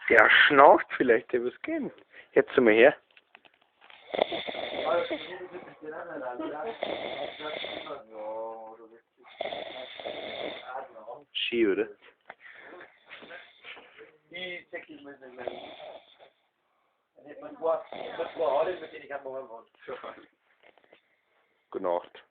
Der schnauft vielleicht, der was gehen. Jetzt mal her. Ski, oder? Gute Nacht.